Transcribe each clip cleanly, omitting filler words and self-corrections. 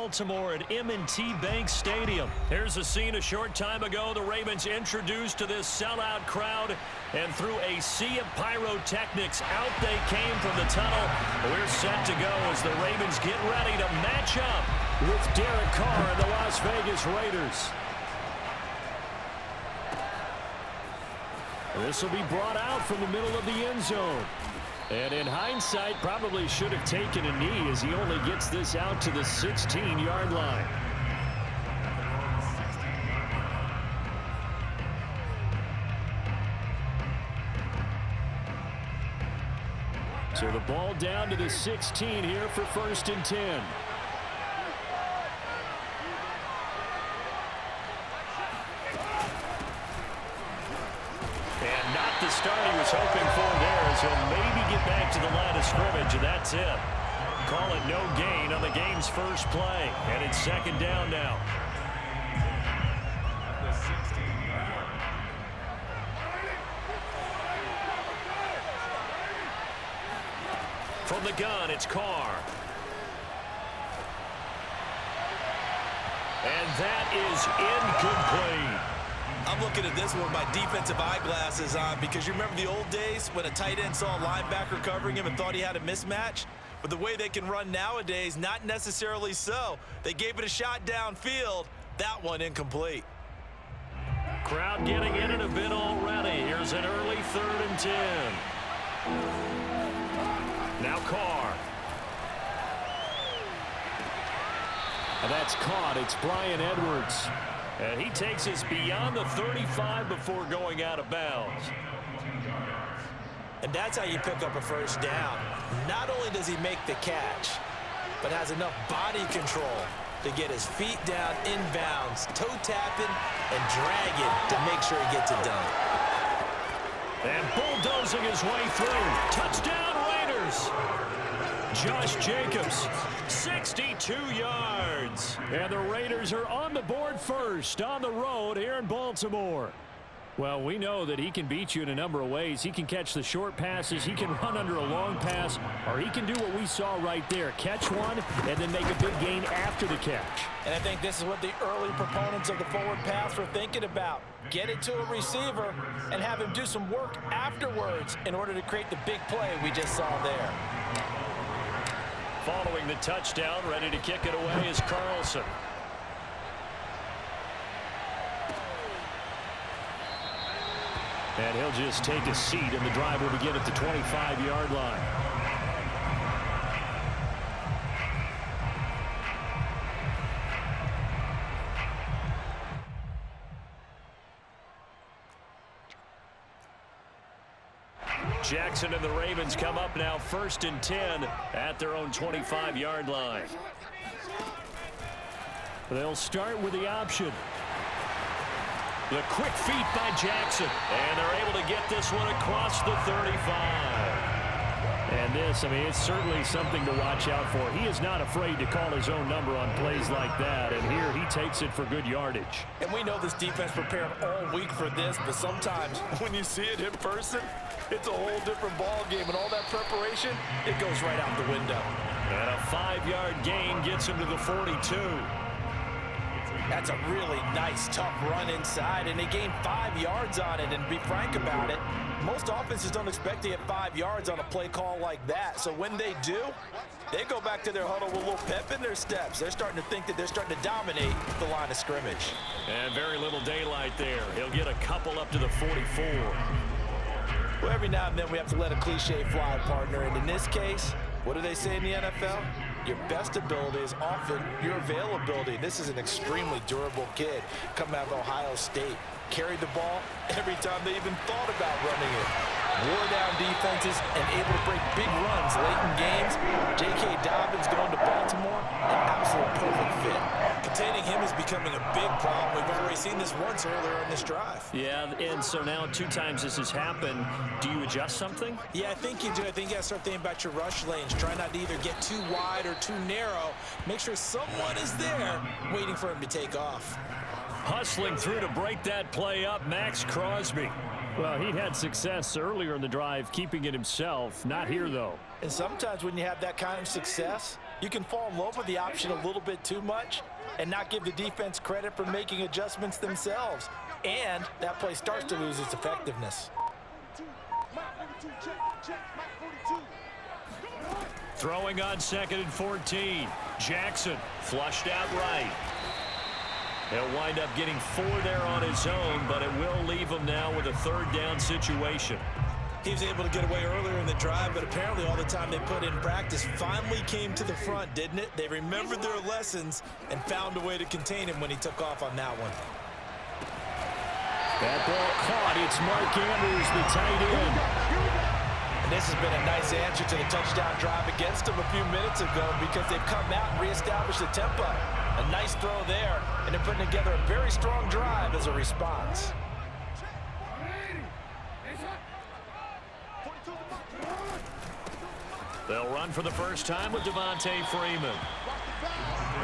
Baltimore at M&T Bank Stadium. Here's a scene a short time ago. The Ravens introduced to this sellout crowd, and through a sea of pyrotechnics, out they came from the tunnel. We're set to go as the Ravens get ready to match up with Derek Carr and the Las Vegas Raiders. This will be brought out from the middle of the end zone. And in hindsight, probably should have taken a knee as he only gets this out to the 16-yard line. So the ball down to the 16 here for 1st and 10. The start he was hoping for there, as he'll maybe get back to the line of scrimmage, and that's it. Call it no gain on the game's first play, and it's 2nd down now. From the gun, it's Carr. And that is incomplete. I'm looking at this one with my defensive eyeglasses on, because you remember the old days when a tight end saw a linebacker covering him and thought he had a mismatch? But the way they can run nowadays, not necessarily so. They gave it a shot downfield. That one incomplete. Crowd getting in it a bit already. Here's an early 3rd and 10. Now Carr. And that's caught. It's Bryan Edwards. And he takes us beyond the 35 before going out of bounds. And that's how you pick up a 1st down. Not only does he make the catch, but has enough body control to get his feet down inbounds, toe tapping and dragging to make sure he gets it done. And bulldozing his way through. Touchdown Raiders! Josh Jacobs, 62 yards. And the Raiders are on the board first on the road here in Baltimore. Well, we know that he can beat you in a number of ways. He can catch the short passes, he can run under a long pass, or he can do what we saw right there, catch one and then make a big gain after the catch. And I think this is what the early proponents of the forward pass were thinking about. Get it to a receiver and have him do some work afterwards in order to create the big play we just saw there. Following the touchdown, ready to kick it away is Carlson. And he'll just take a seat, and the drive will begin at the 25-yard line. Jackson and the Ravens come up now 1st and 10 at their own 25-yard line. They'll start with the option. The quick feet by Jackson, and they're able to get this one across the 35. And this, I mean, it's certainly something to watch out for. He is not afraid to call his own number on plays like that, and here he takes it for good yardage. And we know this defense prepared all week for this, but sometimes when you see it in person, it's a whole different ball game, and all that preparation, it goes right out the window. And a 5-yard gain gets him to the 42. That's a really nice, tough run inside, and they gained 5 yards on it. And to be frank about it, most offenses don't expect to get 5 yards on a play call like that. So when they do, they go back to their huddle with a little pep in their steps. They're starting to think that they're starting to dominate the line of scrimmage. And very little daylight there. He'll get a couple up to the 44. Well, every now and then we have to let a cliche fly, partner. And in this case, what do they say in the NFL? Your best ability is often your availability. This is an extremely durable kid coming out of Ohio State. Carried the ball every time they even thought about running it. Wore down defenses and able to break big runs late in games. J.K. Dobbins going to Baltimore, an absolute perfect fit. Containing him is becoming a big problem. We've already seen this once earlier in this drive. Yeah, and so now 2 times this has happened. Do you adjust something? Yeah, I think you do. I think you got to start thinking about your rush lanes. Try not to either get too wide or too narrow. Make sure someone is there waiting for him to take off. Hustling through to break that play up, Max Crosby. Well, he had success earlier in the drive keeping it himself. Not here, though. And sometimes when you have that kind of success, You can fall in love with the option a little bit too much and not give the defense credit for making adjustments themselves. And that play starts to lose its effectiveness. Throwing on 2nd and 14. Jackson flushed out right. He'll wind up getting 4 there on his own, but it will leave him now with a 3rd down situation. He was able to get away earlier in the drive, but apparently all the time they put in practice finally came to the front, didn't it? They remembered their lessons and found a way to contain him when he took off on that one. That ball caught. It's Mark Andrews, the tight end. And this has been a nice answer to the touchdown drive against them a few minutes ago because they've come out and reestablished the tempo. A nice throw there, and they're putting together a very strong drive as a response. They'll run for the first time with Devontae Freeman.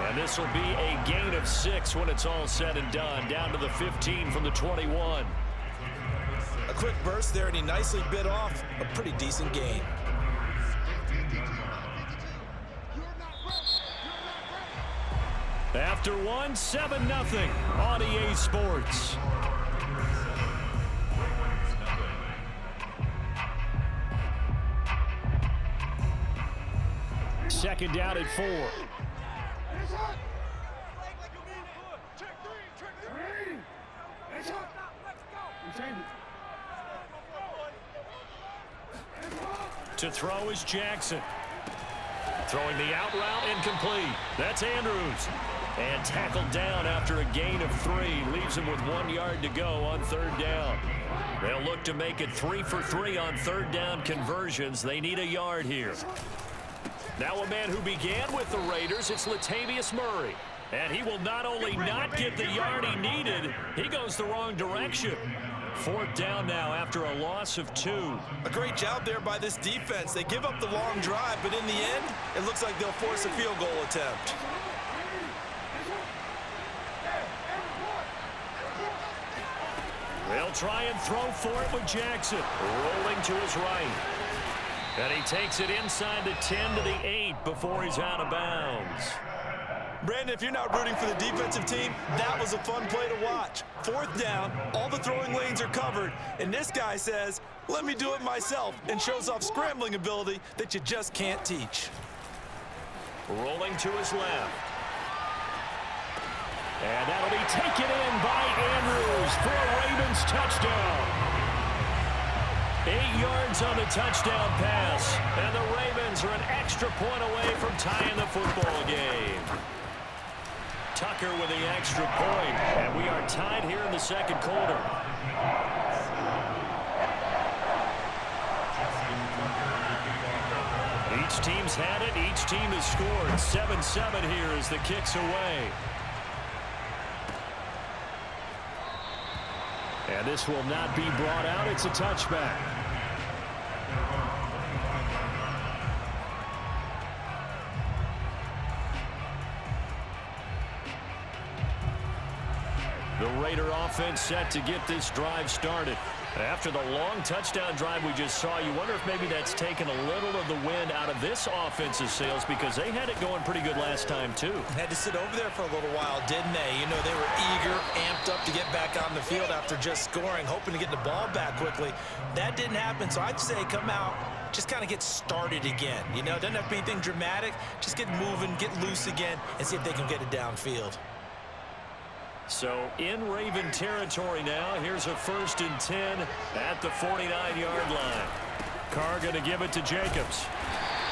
And this will be a gain of 6 when it's all said and done, down to the 15 from the 21. A quick burst there, and he nicely bit off a pretty decent gain. After 1, 7-0 on EA Sports. Second down at 4. To throw is Jackson. Throwing the out route, incomplete. That's Andrews. And tackled down after a gain of 3. Leaves him with 1 yard to go on 3rd down. They'll look to make it 3 for 3 on 3rd down conversions. They need a yard here. Now a man who began with the Raiders, it's Latavius Murray. And he will not only not get the yard he needed, he goes the wrong direction. 4th down now after a loss of 2. A great job there by this defense. They give up the long drive, but in the end, it looks like they'll force a field goal attempt. They'll try and throw for it with Jackson. Rolling to his right. And he takes it inside the 10 to the 8 before he's out of bounds. Brandon, if you're not rooting for the defensive team, that was a fun play to watch. 4th down, all the throwing lanes are covered, and this guy says, let me do it myself, and shows off scrambling ability that you just can't teach. Rolling to his left. And that'll be taken in by Andrews for a Ravens touchdown. 8 yards on the touchdown pass, and the Ravens are an extra point away from tying the football game. Tucker with the extra point, and we are tied here in the 2nd quarter. Each team's had it. Each team has scored. 7-7 here as the kick's away. And this will not be brought out. It's a touchback. The Raider offense set to get this drive started. After the long touchdown drive we just saw, you wonder if maybe that's taken a little of the wind out of this offense's sails because they had it going pretty good last time too. Had to sit over there for a little while, didn't they? You know, they were eager, amped up to get back on the field after just scoring, hoping to get the ball back quickly. That didn't happen, so I'd say come out, just kind of get started again. You know, doesn't have to be anything dramatic. Just get moving, get loose again, and see if they can get it downfield. So in Raven territory now. Here's a 1st and 10 at the 49-yard line. Carr going to give it to Jacobs.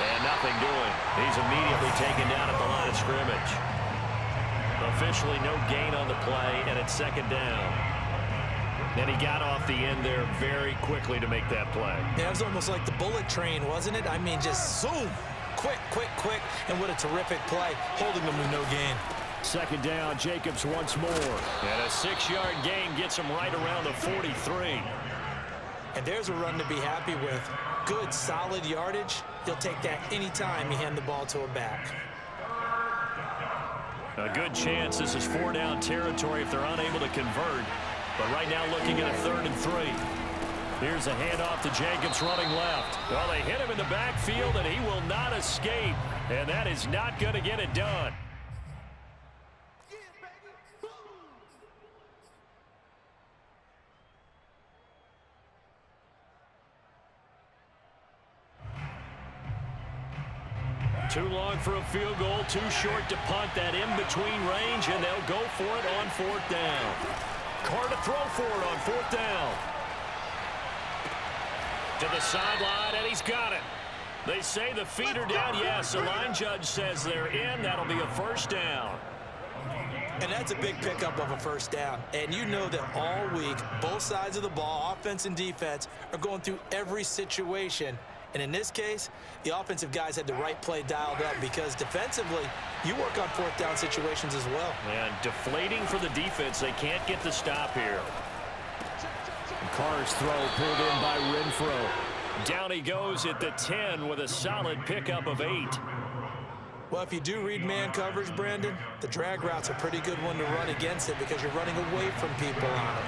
And nothing doing. He's immediately taken down at the line of scrimmage. Officially no gain on the play, and it's 2nd down. And he got off the end there very quickly to make that play. Yeah, it was almost like the bullet train, wasn't it? I mean, just zoom. Quick, quick, quick. And what a terrific play, holding them with no gain. 2nd down, Jacobs once more. And a 6-yard gain gets him right around the 43. And there's a run to be happy with. Good, solid yardage. He'll take that anytime you hand the ball to a back. A good chance this is 4-down territory if they're unable to convert. But right now looking at a 3rd and 3. Here's a handoff to Jacobs running left. Well, they hit him in the backfield, and he will not escape. And that is not going to get it done. Too long for a field goal, too short to punt that in-between range, and they'll go for it on 4th down. Carr to throw for it on 4th down. To the sideline, and he's got it. They say the feet are down. Yes, the line judge says they're in. That'll be a 1st down. And that's a big pickup of a 1st down. And you know that all week, both sides of the ball, offense and defense, are going through every situation. And in this case, the offensive guys had the right play dialed up because defensively, you work on 4th down situations as well. And deflating for the defense. They can't get the stop here. Carr's throw pulled in by Renfro. Down he goes at the 10 with a solid pickup of 8. Well, if you do read man coverage, Brandon, the drag route's a pretty good one to run against it because you're running away from people on it.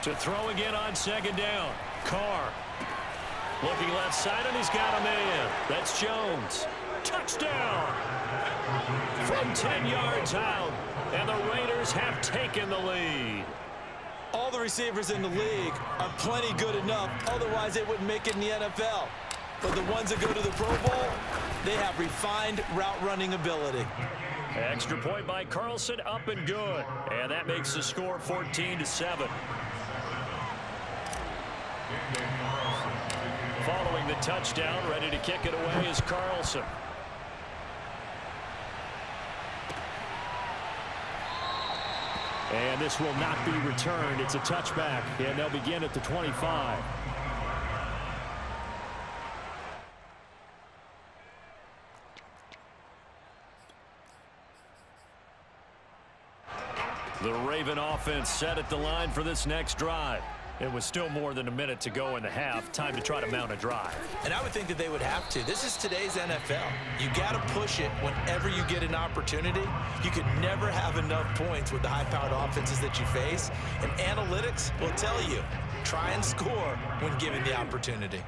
To throw again on 2nd down. Carr looking left side, and he's got a man. That's Jones. Touchdown from 10 yards out, and the Raiders have taken the lead. All the receivers in the league are plenty good enough, otherwise they wouldn't make it in the NFL. But the ones that go to the Pro Bowl, they have refined route running ability. Extra point by Carlson, up and good. And that makes the score 14-7. Following the touchdown, ready to kick it away is Carlson. And this will not be returned. It's a touchback, and they'll begin at the 25. The Raven offense set at the line for this next drive. It was still more than a minute to go in the half. Time to try to mount a drive. And I would think that they would have to. This is today's NFL. You got to push it whenever you get an opportunity. You could never have enough points with the high-powered offenses that you face. And analytics will tell you, try and score when given the opportunity.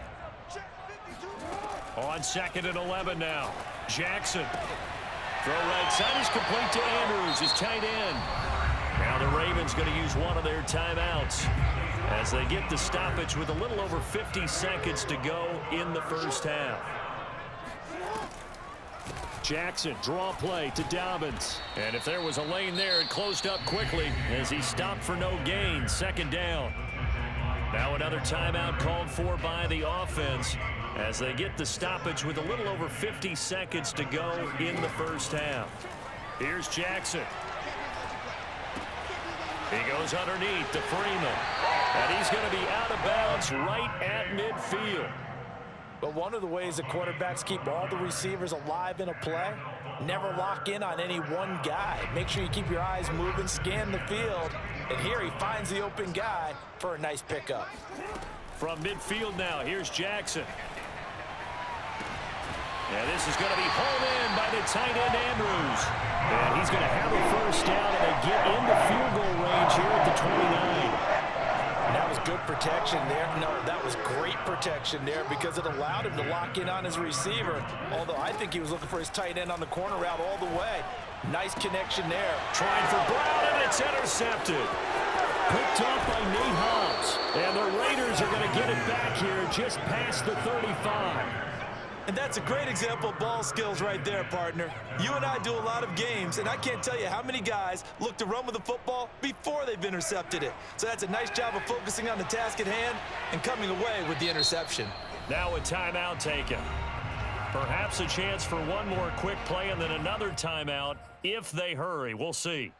On 2nd and 11 now. Jackson. Throw right side is complete to Andrews, his tight end. Now the Ravens going to use one of their timeouts as they get the stoppage with a little over 50 seconds to go in the first half. Jackson, draw play to Dobbins. And if there was a lane there, it closed up quickly as he stopped for no gain. 2nd down. Now another timeout called for by the offense as they get the stoppage with a little over 50 seconds to go in the first half. Here's Jackson. He goes underneath to Freeman. And he's going to be out of bounds right at midfield. But one of the ways the quarterbacks keep all the receivers alive in a play, never lock in on any one guy. Make sure you keep your eyes moving, scan the field. And here he finds the open guy for a nice pickup. From midfield now, here's Jackson. And this is going to be hauled in by the tight end Andrews. And he's going to have a first down, and they get into field goal range here at the 29. That was good protection there. No, that was great protection there because it allowed him to lock in on his receiver. Although I think he was looking for his tight end on the corner route all the way. Nice connection there. Trying for Brown, and it's intercepted. Picked off by Nate Hobbs. And the Raiders are going to get it back here just past the 35. And that's a great example of ball skills right there, partner. You and I do a lot of games, and I can't tell you how many guys look to run with the football before they've intercepted it. So that's a nice job of focusing on the task at hand and coming away with the interception. Now a timeout taken. Perhaps a chance for one more quick play and then another timeout if they hurry. We'll see.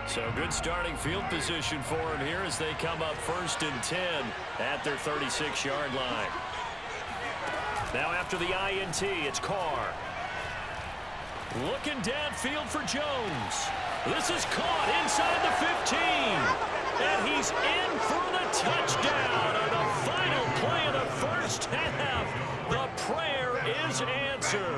So good starting field position for him here as they come up 1st and 10 at their 36-yard line. Now after the INT, it's Carr. Looking downfield for Jones. This is caught inside the 15. And he's in for the touchdown on the final play of the first half. The prayer is answered.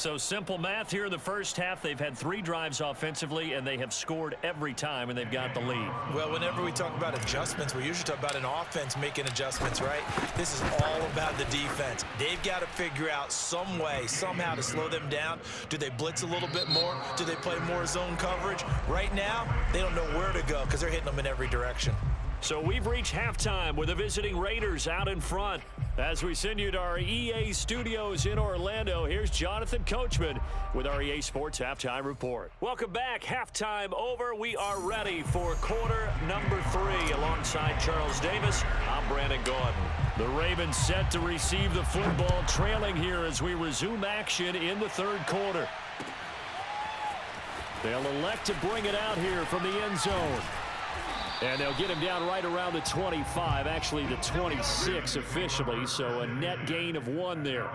So simple math here in the first half. They've had 3 drives offensively, and they have scored every time, and they've got the lead. Well, whenever we talk about adjustments, we usually talk about an offense making adjustments, right? This is all about the defense. They've got to figure out some way, somehow to slow them down. Do they blitz a little bit more? Do they play more zone coverage? Right now, they don't know where to go because they're hitting them in every direction. So we've reached halftime with the visiting Raiders out in front. As we send you to our EA studios in Orlando, here's Jonathan Coachman with our EA Sports Halftime Report. Welcome back. Halftime over. We are ready for quarter number 3. Alongside Charles Davis, I'm Brandon Gordon. The Ravens set to receive the football, trailing here as we resume action in the third quarter. They'll elect to bring it out here from the end zone. And they'll get him down right around the 25, actually the 26 officially, so a net gain of 1 there.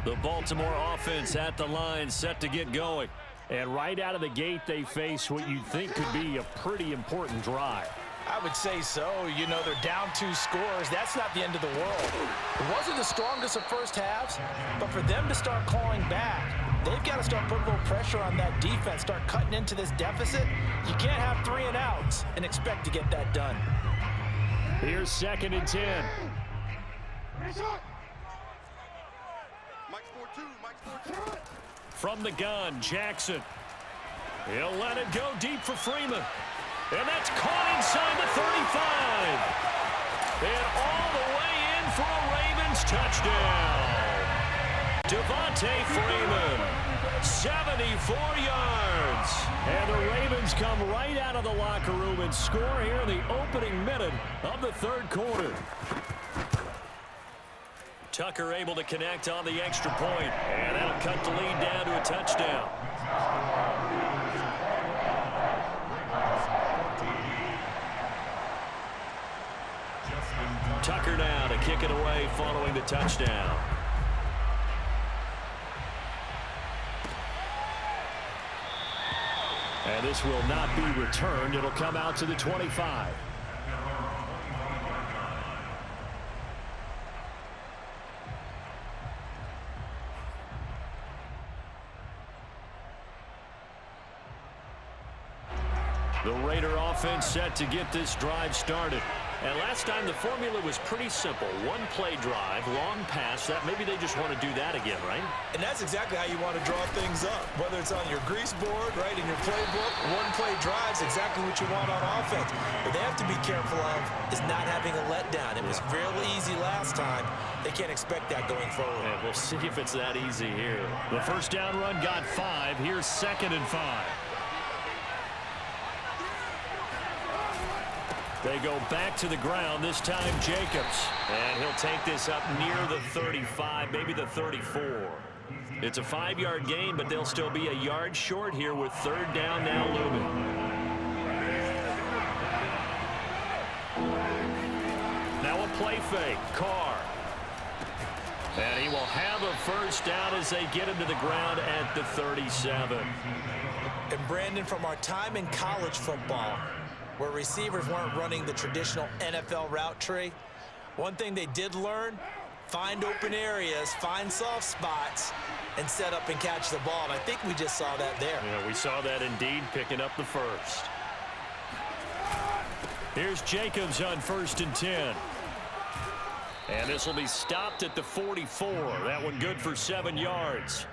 The Baltimore offense at the line, set to get going. And right out of the gate, they face what you'd think could be a pretty important drive. I would say so. You know, they're down 2 scores. That's not the end of the world. It wasn't the strongest of first halves, but for them to start clawing back, they've got to start putting a little pressure on that defense, start cutting into this deficit. You can't have 3 and outs and expect to get that done. Here's 2nd and 10. From the gun, Jackson. He'll let it go deep for Freeman. And that's caught inside the 35. And all the way in for a Ravens touchdown. Devontae Freeman, 74 yards. And the Ravens come right out of the locker room and score here in the opening minute of the third quarter. Tucker able to connect on the extra point, and that'll cut the lead down to a touchdown. Tucker now to kick it away following the touchdown. And this will not be returned. It'll come out to the 25. The Raider offense set to get this drive started. And last time the formula was pretty simple. 1 play drive, long pass. That maybe they just want to do that again, right? And that's exactly how you want to draw things up. Whether it's on your grease board, right, in your playbook, 1 play drive's exactly what you want on offense. What they have to be careful of is not having a letdown. It was fairly easy last time. They can't expect that going forward. And we'll see if it's that easy here. The first down run got 5. Here's 2nd and 5. They go back to the ground, this time Jacobs. And he'll take this up near the 35, maybe the 34. It's a 5-yard gain, but they'll still be a yard short here with 3rd down now looming. Now a play fake, Carr. And he will have a first down as they get him to the ground at the 37. And Brandon, from our time in college football, where receivers weren't running the traditional NFL route tree, one thing they did learn, find open areas, find soft spots, and set up and catch the ball. And I think we just saw that there. Yeah, we saw that indeed, picking up the first. Here's Jacobs on 1st and 10. And this will be stopped at the 44. That one good for 7 yards.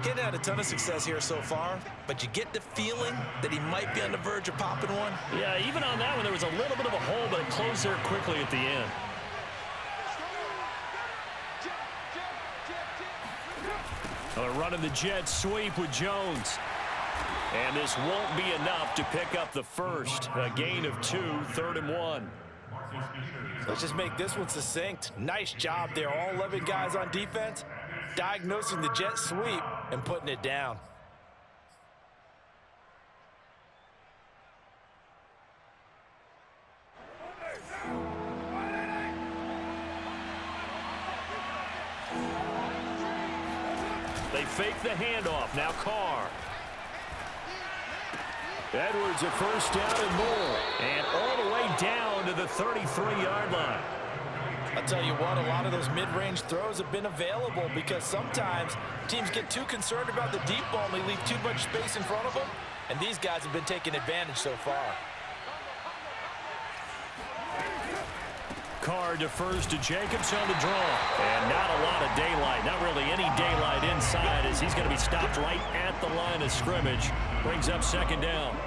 Getting had a ton of success here so far, but you get the feeling that he might be on the verge of popping one. Yeah, even on that one, there was a little bit of a hole, but it closed there quickly at the end. They're running the jet sweep with Jones. And this won't be enough to pick up the first. A gain of 2, 3rd and 1. Let's just make this one succinct. Nice job there. All 11 guys on defense, diagnosing the jet sweep and putting it down. They fake the handoff. Now Carr. Edwards at first down and more. And all the way down to the 33-yard line. I'll tell you what, a lot of those mid-range throws have been available because sometimes teams get too concerned about the deep ball and they leave too much space in front of them. And these guys have been taking advantage so far. Carr defers to Jacobs on the draw. And not a lot of daylight. Not really any daylight inside as he's going to be stopped right at the line of scrimmage. Brings up second down.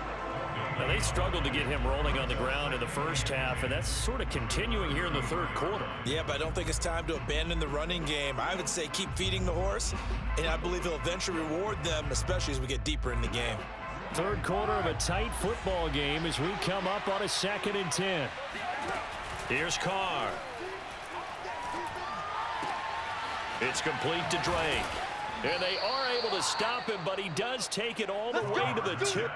Now, they struggled to get him rolling on the ground in the first half, and that's sort of continuing here in the third quarter. Yeah, but I don't think it's time to abandon the running game. I would say keep feeding the horse, and I believe he'll eventually reward them, especially as we get deeper in the game. Third quarter of a tight football game as we come up on a 2nd and 10. Here's Carr. It's complete to Drake. And they are able to stop him, but he does take it all the way to the 2.